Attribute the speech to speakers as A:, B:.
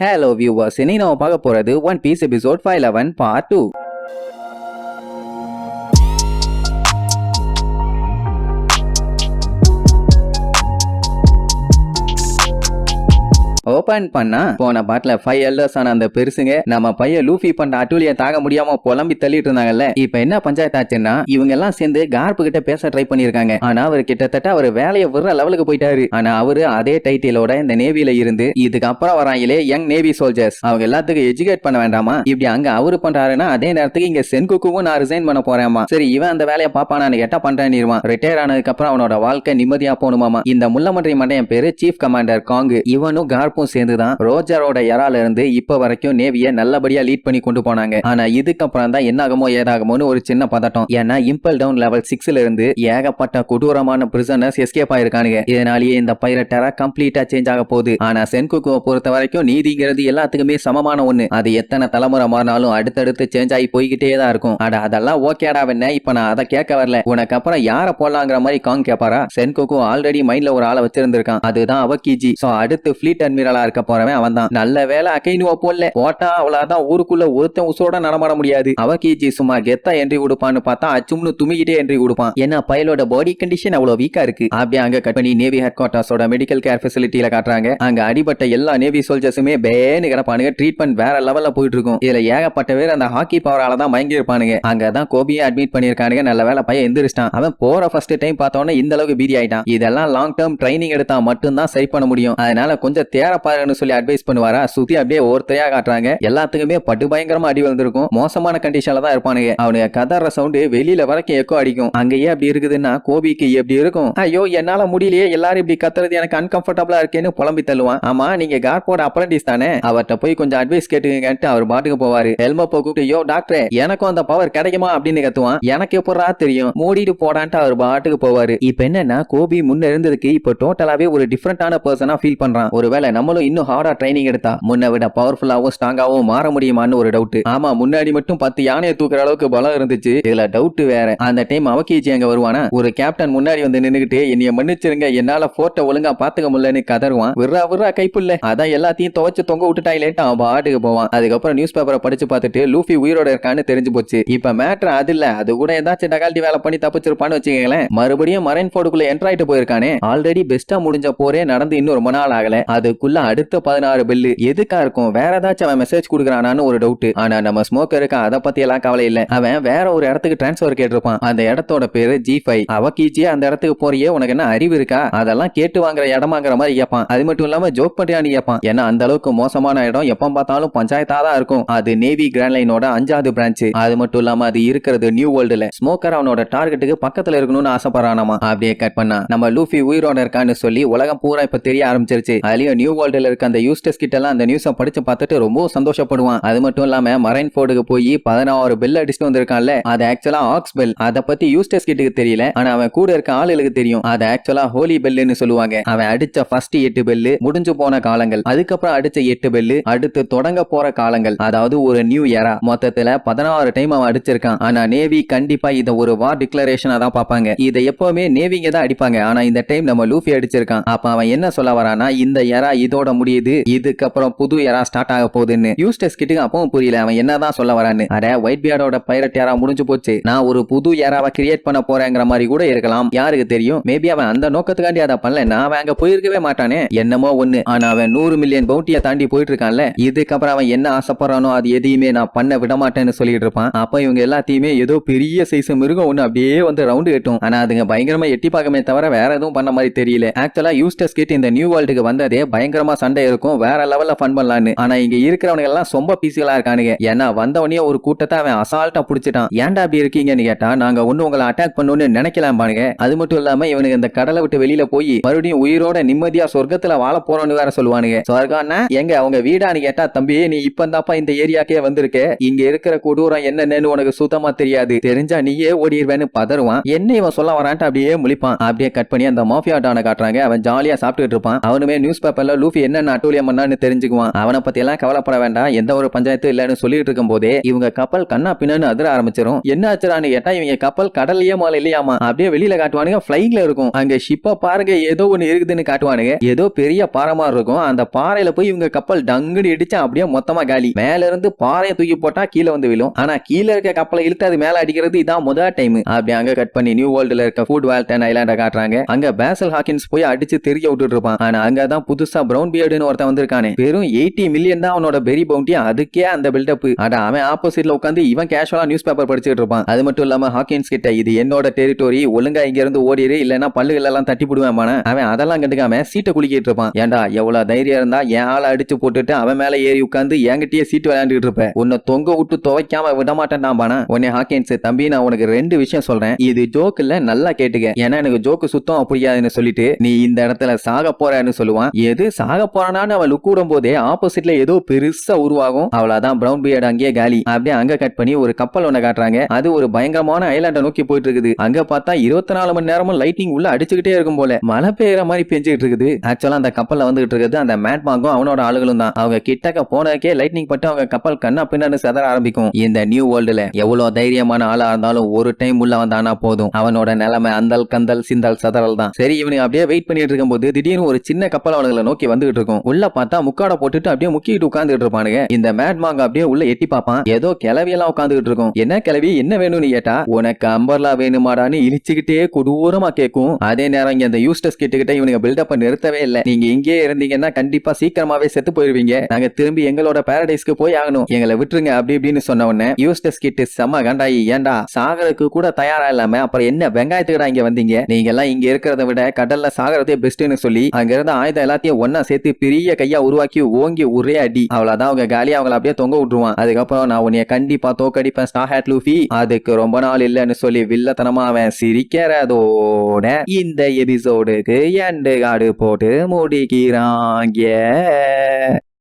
A: Hello viewers, இன்னைக்கு நம்ம பார்க்க போறது One Piece episode 511 part 2. Open பண்ணா போன பாட்டுல 5 எல்லர்ஸ் ஆன அந்த பெருசுங்க நம்ம பையன் லூஃபி பண்ண அட்டூழிய தாங்க முடியாம புலம்பி தள்ளிட்டு இருந்தாங்கல்ல. இப்ப என்ன பஞ்சாயத்து ஆச்சுன்னா இவங்க எல்லாம் சேர்ந்து கார்ப்பு கிட்ட பேச ட்ரை பண்ணிருக்காங்க. ஆனா அவர் கிட்டத்தட்ட அவர் வேலையை விடுற லெவலுக்கு போயிட்டாரு. ஆனா அவரு அதே டைட்டிலோட இந்த நேவில இருந்து இதுக்கப்புறம் வராங்களே யங் நேவி சோல்ஜர்ஸ் அவங்க எல்லாத்துக்கும் எஜுகேட் பண்ண வேண்டாமா, இப்படி அங்க அவரு பண்றாருன்னா அதே நேரத்துக்கு இங்க சென்குக்கும் நான் ரிசைன் பண்ண போறேமா. சரி இவன் அந்த வேலையை பாப்பானு கேட்டா பண்றேன். ரிட்டையர் ஆனதுக்கு அப்புறம் அவனோட வாழ்க்கை நிம்மதியா போகணுமாமா. இந்த முள்ளமன்றி மண்டையன் பேரு சீஃப் கமாண்டர் காங். இவனும் கார்ப்பும் சேர்ந்துதான் ரோஜரோட எறால இருந்து இப்ப வரைக்கும் நேவிய நல்லபடியா லீட் பண்ணி கொண்டு போனாங்க. ஆனா இதுக்கப்புறம் தான் என்ன ஆகுமோ ஏதாகுமோன்னு ஒரு சின்ன பதட்டம். ஏன்னா இம்பல் டவுன் லெவல் 6ல இருந்து ஏகப்பட்ட கொடூரமான பிரிசனர்ஸ் எஸ்கேப் ஆயிருக்கானுங்க. இதனாலேயே இந்த பைரட்டரா கம்ப்ளீட்டா சேஞ்ச் ஆக போகுது. ஆனா சென்குக்குவை பொறுத்த வரைக்கும் நீதிங்கிறது எல்லாத்துக்குமே சமமான ஒண்ணு. அது எத்தனை தலைமுறை மாறினாலும் அடுத்தடுத்து சேஞ்ச் ஆகி போய்கிட்டே தான் இருக்கும். அதெல்லாம் ஓகேடா வேணா, இப்ப நான் அதை கேட்க வரல. உனக்கு அப்புறம் யார போடலாங்கிற மாதிரி காங் கேப்பாரா. சென்குக்கு ஆல்ரெடி மைண்ட்ல ஒரு ஆளை வச்சிருந்திருக்கான். அதுதான் அவகிஜி. சோ அடுத்து ஃபிளீட் அட்மிரலா இருக்க போறவன் அவன் தான். நல்ல வேலை அகைனுவ போடல. போட்டா அவ்வளவுதான், ஊருக்குள்ள ஒருத்தன் உசோட நடமாட முடியாது. அவகிஜி சும்மா கெத்தா என்ட்ரி கொடுப்பான்னு பார்த்தா அச்சும்னு துமிக்கிட்டே என்ட்ரி கொடுப்பான். ஏன்னா பயலோட பாடி கண்டிஷன் அவ்வளவு வீக்கா இருக்கு. அப்படியே அங்க கட் பண்ணி நேவி ஹெட் குவார்டர்ஸோட மெடிக்கல் கேர் ஃபெசிலிட்டியில காட்டுறாங்க. அங்க அடிபட்ட எல்லா நேவி சோல்ஜர்ஸுமே பேனு கிடப்பானுங்க. ட்ரீட்மெண்ட் வேற லெவல்ல போயிட்டு இருக்கும். இதுல ஏகப்பட்ட பேர் அந்த ஹாக்கி பவரால தான் மயங்கி இருப்பானுங்க. அங்கதான் கோபியை அட்மிட் பண்ணிருக்கானுங்க. நல்ல வேலை பையன் எந்திரிச்சிட்டான். அவன் போற ஃபர்ஸ்ட் டைம் பார்த்தோன்னே இந்த அளவுக்கு பீதி ஆயிட்டான். இதெல்லாம் லாங் டேர்ம் ட்ரைனிங் எடுத்தா மட்டும்தான் சரி பண்ண முடியும். அதனால கொஞ்சம் தேர பாருன்னு சொல்லி அட்வைஸ் பண்ணுவாரா. சுத்தி அப்படியே ஒருத்தையா காட்டுறாங்க. எல்லாத்துக்குமே பட்டு பயங்கரமா அடி வந்திருக்கும். மோசமான கண்டிஷன்ல தான் இருப்பானுங்க. அவனுக்கு கதற சவுண்டு வெளியில வரைக்கும் எக்கோ அடிக்கும். அங்கேயே அப்படி இருக்குதுன்னா கோபிக்கு எப்படி இருக்கும். ஐயோ என்னால முடியலையே, எல்லாரும் இப்படி கத்துறது எனக்கு அன்கம்ஃபர்டபுளா இருக்கேன்னு புலம்பி தள்ளுவான். ஆமா நீங்க கார்போர்ட் அப்ரண்டிஸ் தானே, அவர்கிட்ட போய் கொஞ்சம் அட்வைஸ் கேட்டுங்கன்ட்டு அவர் பாட்டுக்கு போவாரு. ஹெல்மெட் கூப்பிட்டு யோ டாக்டர் எனக்கும் அந்த பவர் கிடைக்குமா அப்படின்னு கத்துவான். எனக்கு எப்படா தெரியும், மூடிட்டு போடான்ட்டு அவர் பாட்டுக்கு போவாரு. இப்ப என்னன்னா கோபி முன்ன இருந்ததுக்கு இப்ப டோட்டலாவே ஒரு டிஃபரெண்டான பர்சனா ஃபீல் பண்றான். ஒருவேளை நம்மளும் இன்னும் ஹார்டா ட்ரைனிங் எடுத்தா முன்ன விட பவர்ஃபுல்லாவும் ஸ்ட்ராங்காவும் மாற முடியுமான்னு ஒரு டவுட். ஆமா முன்னாடி மட்டும் 10 யானையை தூக்குற அளவுக்கு பலம் இருந்துச்சு. இதுல டவுட் வேற. அந்த டைம் அவகிஜி அங்க வருவானா. ஒரு கேப்டன் முன்னாடி வந்து நின்னுகிட்டு என்னைய மன்னிச்சிருங்க என்னால போர்ட்ட ஒழுங்கா பாத்துக்க முடியலன்னு கதறுவான். விர்ரா கைப்புள்ள அதான் எல்லாத்தையும் துவச்சு தொங்க விட்டுட்டாயிலேட்டு அவன் பாட்டுக்கு போவான். அதுக்கப்புறம் நியூஸ் பேப்பரை படிச்சு பார்த்துட்டு லூஃபி உயிரோட இருக்கான்னு தெரிஞ்சு போச்சு. இப்ப மேட்ரு அது இல்ல, அது கூட ஏதாச்சும் டகால்டி வேலை பண்ணி தப்பிச்சிருப்பான்னு வச்சுக்கங்களேன். மறுபடியும் மரைன் போர்டுக்குள்ள என்ட்ராயிட்டு போயிருக்கானே. ஆல்ரெடி பெஸ்டா முடிஞ்ச போரே நடந்து இன்னும் ரொம்ப நாள் ஆகல. அதுக்குள்ள அடுத்த 16 பெல்லு எதுக்கா இருக்கும். வேற ஏதாச்சும் அவன் மெசேஜ் கொடுக்கறானான்னு ஒரு டவுட். ஆனா நம்ம ஸ்மோக்கருக்கு அதை பத்தி எல்லாம் கவலை இல்ல. அவன் வேற ஒரு இடத்துக்கு டிரான்ஸ்பர் கேட்டிருப்பான். அந்த இடத்தோட பேரு G5. அவகிஜி அந்த இடத்துக்கு போறியே உனக்கு என்ன அறிவு இருக்கா, அதெல்லாம் கேட்டு வாங்குற இடமாங்கிற மாதிரி கேட்பான். அது மட்டும் இல்லாம ஜோக் பண்றியான்னு கேட்பான். ஏன்னா அந்த அளவுக்கு மோசமான இடம் எப்ப பார்த்தாலும் பஞ்சாயத்தா தான் இருக்கும். அது நேவி கிராண்ட் லைனோட 5வது பிரான்ச். அது மட்டும் இல்லாம அது இருக்கிறது நியூ வேர்ல்டுல. ஸ்மோக்கர் அவனோட டார்கெட்டுக்கு பக்கத்துல இருக்கணும்னு ஆசைப்படுறானாமா. அப்படியே கட் பண்ணா நம்ம லூஃபி உயிரோட இருக்கான்னு சொல்லி உலகம் பூரா இப்ப தெரிய ஆரம்பிச்சிருச்சு. அதுலயும் நியூ வேர்ல்டுல இருக்க அந்த யூஸ்டஸ் கிட்ட எல்லாம் அந்த நியூஸ படிச்சு பார்த்துட்டு ரொம்ப சந்தோஷப்படுவான். அது மட்டும் இல்லாம மரைன் போர்டுக்கு போய் 16 பெல் அடிச்சுட்டு வந்திருக்கான்ல, அது ஆக்சுவலா ஆக்ஸ் பெல். அத பத்தி யூஸ்டஸ் கிட்டுக்கு தெரியல. ஆனா அவன் கூட இருக்க ஆளுகளுக்கு தெரியும். அது ஆக்சுவலா ஹோலி பெல்லுன்னு சொல்லுவாங்க. அவன் அடிச்ச ஃபர்ஸ்ட் 8 பெல்லு முடிஞ்சு போன காலங்கள், அதுக்கப்புறம் அடிச்ச 8 பெல்லு அடுத்து தொடங்க போற காலங்கள், அதாவது ஒரு நியூ எரா. மொத்தத்துல 16 டைம் அவன் அடிச்சிருக்கான். ஆனா நேவி கண்டிப்பா இத ஒரு வார் டிக்ளரேஷனா தான் பாப்பாங்க. இதை எப்பவுமே நேவிங்க தான் அடிப்பாங்க. ஆனா இந்த டைம் நம்ம லூஃபி அடிச்சிருக்கான். அப்ப அவன் என்ன சொல்ல வரானா, இந்த எரா இதோட முடியுது, இதுக்கப்புறம் புது எரா ஸ்டார்ட் ஆக போகுதுன்னு. யூஸ்டஸ் கிட்டுக்கு அப்பவும் புரியல அவன் என்னதான் சொல்ல வரான்னு. அட ஒயிட் பியர்டோட பைரட் எரா முடிஞ்சு போச்சு, நான் ஒரு புது எராவை கிரியேட் பண்ண போறேங்கிற மாதிரி கூட இருக்கலாம். யாருக்கு தெரியும், மேபி அவன் அந்த நோக்கத்துக்காண்டி அதை பண்ணல. அவன் அங்க போயிருக்கவே மாட்டானே. என்னமோ ஒண்ணு. ஆனா அவன் 100 மில்லியன் பவுண்டியை தாண்டி போயிட்டு இருக்கான்ல. இதுக்கப்புறம் அவன் என்ன ஆசைப்படுறானோ அது எதையுமே நான் பண்ண விட மாட்டேன்னு சொல்லிட்டு இருப்பான். அப்ப இவங்க எல்லாத்தையுமே ஏதோ பெரிய சைஸ் மிருகம் ஒண்ணு அப்படியே வந்து ரவுண்டு கட்டும். ஆனா அதுங்க பயங்கரமா எட்டி பார்க்கமே தவிர வேற எதுவும் பண்ண மாதிரி தெரியல. ஆக்சுவலா யூஸ்டஸ் கிட் இந்த நியூ வேர்ல்டுக்கு வந்ததே பயங்கரமா சண்டை இருக்கும், வேற லெவல்ல ஃபன் பண்ணலான்னு. ஆனா இங்க இருக்கிறவங்க எல்லாம் ரொம்ப பீஸிகளா இருக்கானுங்க. ஏன்னா வந்தவனே ஒரு கூட்டத்தை அவன் அசால்ட்டா புடிச்சிட்டான். ஏன்டா அப்படி இருக்கீங்கன்னு கேட்டா, நாங்க ஒண்ணு உங்களை அட்டாக் பண்ணணும்னு நினைக்கலாம் பாருங்க. அது மட்டும் இல்லாம இவனுக்கு இந்த கடலை விட்டு வெளியில போய் மறுபடியும் உயிரோட நிம்மதியா சொர்க்கத்துல வாழ போறோம்னு வேற சொல்லுவானுங்க. சொர்க்கம்னா எங்க அவங்க வீடான்னு கேட்டா, தம்பி நீ இப்பந்தாப்பா இந்த ஏரியாக்கே வந்திருக்க, இங்க இருக்கிற கொடூரம் என்னன்னு உனக்கு சுத்தமா தெரியாது, தெரிஞ்சா நீயே ஓடிடுவேன்னு பதறுவான். என்ன இவன் சொல்ல வரான்ட்டு அப்படியே முழிப்பான். அப்படியே கட் பண்ணி அந்த மாஃபியா டான காட்டுறாங்க. அவன் ஜாலியா சாப்பிட்டுட்டு இருப்பான். அவனுமே நியூஸ் பேப்பர்ல லூஃபி என்னென்ன அட்டூழியம் பண்ணான்னு தெரிஞ்சுக்குவான். அவனை பத்தி எல்லாம் கவலைப்பட வேண்டாம், எந்த ஒரு பஞ்சாயத்து இல்லன்னு சொல்லிட்டு இருக்கும் போதே இவங்க கப்பல் கண்ணா பின்னு அதிர ஆரம்பிச்சிரும். என்ன ஆச்சுறான்னு கேட்டா இவங்க கப்பல் கடல்லையே மேல இல்லையாமா, அப்படியே வெளியில காட்டுவானுங்க, ஃபிளைங்ல இருக்கும். அங்க ஷிப்ப பாருங்க, ஏதோ ஒண்ணு இருக்குதுன்னு காட்டுவானுங்க. ஏதோ பெரிய பாறை மாதிரி இருக்கும். அந்த பாறையில போய் இவங்க கப்பல் டங்குன்னு இடிச்சு அப்படியே மொத்தமா காலி. மேல இருந்து பாறையை தூக்கி போட்டா கீழே வந்து விழும். ஆனா கீழே இருக்க கப்பலை இழுத்து அது மேல அடிக்கிறது இதான் முதல் டைம். அப்படி அங்க கட் பண்ணி நியூ வேர்ல்டுல இருக்க ஃபுட் வால்டன் ஐலாண்ட காட்டுறாங்க. அங்க பேசல் ஹாக்கின்ஸ் போய் அடிச்சு தெரிய விட்டுட்டு இருப்பான். ஆனா அங்கதான் புதுசா பிரவுன் பியர்டுன்னு ஒருத்தன் வந்திருக்கானே. வெறும் 80 மில்லியன் தான் அவனோட பெரி பவுண்டி. அதுக்கே அந்த பில்டப். அட அவன் ஆப்போசிட்ல உட்காந்து இவன் கேஷுவலா நியூஸ் பேப்பர் படிச்சுட்டு இருப்பான். அது மட்டும் இல்லாம ஹாக்கின்ஸ் கிட்ட இது என்னோட டெரிட்டோரி, ஒழுங்கா இங்க இருந்து ஓடிரு, இல்லன்னா பல்லுகள் எல்லாம் தட்டி போடுவேன். அவன் அதெல்லாம் கண்டுக்காம சீட்டை குளிக்கிட்டு இருப்பான். ஏன்டா எவ்வளவு தைரியம் இருந்தா என் ஆளை அடிச்சு போட்டுட்டு அவன் மேல ஏறி உட்காந்து என்கிட்டயே சீட்டு விளையாண்டுட்டு இருப்ப. உன்னை தொங்க விட்டு துவைக்காம விட மாட்டேன்டாம்பானா. உன்னை ஹாக்கின்ஸ், தம்பி நான் உனக்கு 2 விஷயம் சொல்றேன், இது ஜோக் இல்ல, நல்லா கேட்டுக்க. ஏன்னா எனக்கு ஜோக்கு சுத்தம் புரியாதுன்னு சொல்லிட்டு நீ இந்த இடத்துல சாக போறன்னு சொல்லுவான். எது சாக போறானான்னு அவன் லுக் விடும் போதே ஆப்போசிட்ல ஏதோ பெருசா உருவாகும். அவ்வளவுதான் பிரவுன் பியர்ட் அங்கேயே காலி. அப்படியே அங்க கட் பண்ணி ஒரு கப்பல் ஒண்ணு காட்டுறாங்க. அது ஒரு பயங்கரமான ஐலாண்ட நோக்கி போயிட்டு இருக்குது. அங்க பார்த்தா 24 மணி நேரமும் லைட்டிங் உள்ள அடிச்சுக்கிட்டே இருக்கும் போல, மழை பெய்யற மாதிரி பெஞ்சுக்கிட்டு இருக்குது. ஆக்சுவலா அந்த கப்பல்ல வந்துகிட்டு இருக்குது அந்த மேட் மாங்கும் அவனோட ஆளுகளும் தான். அவங்க கிட்டக்க போனதுக்கே லைட்னிங் பட்டு அவங்க கப்பல் கண்ணா பின்னான்னு சதற ஆரம்பிக்கும். இந்த நியூ வேர்ல்டுல எவ்வளவு தைரியமான ஆளா இருந்தாலும் ஒரு டைம் உள்ள வந்தானா போதும், அவனோட நிலைமை அந்தல் கந்தல் சிந்தல் சதறல் தான். சரி இவனுக்கு அப்படியே வெயிட் பண்ணிட்டு இருக்கும் போது திடீர்னு ஒரு சின்ன கப்பல் அவனுங்களை நோக்கி வந்துகிட்டு இருக்கும். உள்ள பார்த்தா முக்காட போட்டுட்டு அப்படியே முக்கிட்டு உட்கார்ந்துட்டு இருப்பானுங்க. இந்த மேட் மாங்க அப்படியே உள்ள எட்டி பார்ப்பான். ஏதோ கிளவி எல்லாம் உட்கார்ந்துட்டு இருக்கும். என்ன கிளவி, என்ன வேணும்னு கேட்டா உனக்கு அம்பர்லா வேணுமாடான்னு இழிச்சுக்கிட்டே கொடூரமா கேட்கும். அதே நேரம் இங்க அந்த யூஸ்டஸ் கிட்ட இவனுங்க பில்டப் நிறுத்தவே இல்லை. நீங்க இங்கே இருந்தீங்கன்னா கண்டிப்பா சீக்கிரமாவே செத்து போயிருவீங்க, நாங்க திரும்பி எங்களோட பாரடைஸ்க்கு போய் ஆகணும், எங்களை விட்டுருங்க அப்படி இப்படின்னு சொன்ன உடனே யூஸ்டஸ் கிட்ட செம்ம கண்டாயி, ஏண்டா சாகருக்கு கூட தயாரா இல்லாம அப்புறம் என்ன வெங்காயத்துக்குடா இங்க வந்தீங்க, நீங்க எல்லாம் இங்க இருக்கிறத விட கடல்ல சாகரதே பெஸ்ட்னு சொல்லி அங்க இருந்த ஆயுதம் எல்லாத்தையும் ஒன்னா சேர்த்து பெரிய கையா உருவாக்கி ஓங்கி ஒரே அடி. அவ்வளவுதான் அவங்க காலி, அவங்கள அப்படியே தொங்க விட்டுருவான். அதுக்கப்புறம் நான் உன்னைய கண்டிப்பா தோக்கடிப்பேன் ஸ்டார் ஹேட் லூஃபி, அதுக்கு ரொம்ப நாள் இல்லன்னு சொல்லி வில்லத்தனமா அவன் சிரிக்கிறதோட இந்த எபிசோடுக்கு எண்டு கார்டு போட்டு முடிக்கிறாங்க.